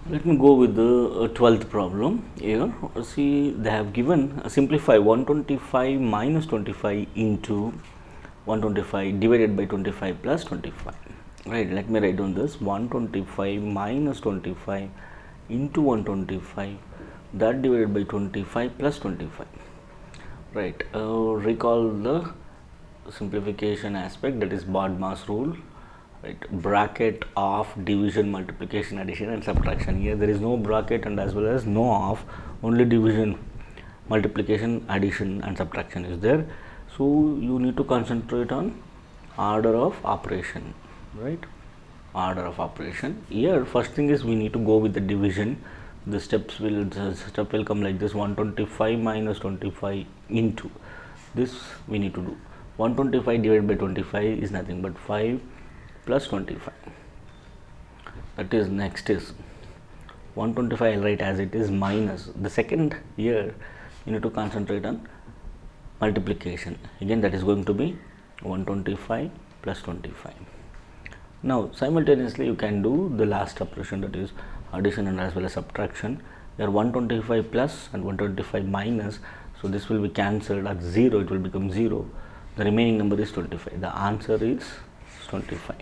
Let me go with the 12th problem. Here, see, they have given simplify 125 minus 25 into 125 divided by 25 plus 25. Right, let me write down this 125 minus 25 into 125 that divided by 25 plus 25. Right, recall the simplification aspect, that is BODMAS rule. Right, bracket of division, multiplication, addition and subtraction. Here there is no bracket and as well as no of, only division, multiplication, addition and subtraction is there. So you need to concentrate on order of operation, right? Order of operation. Here first thing is we need to go with the division. The step will come like this: 125 minus 25 into this we need to do. 125 divided by 25 is nothing but 5 plus 25. That is, next is 125 I'll write as it is minus the second. Here you need to concentrate on multiplication. Again that is going to be 125 plus 25. Now simultaneously you can do the last operation, that is addition and as well as subtraction. There 125 plus and 125 minus, so this will be cancelled at 0, it will become 0. The remaining number is 25. The answer is 25.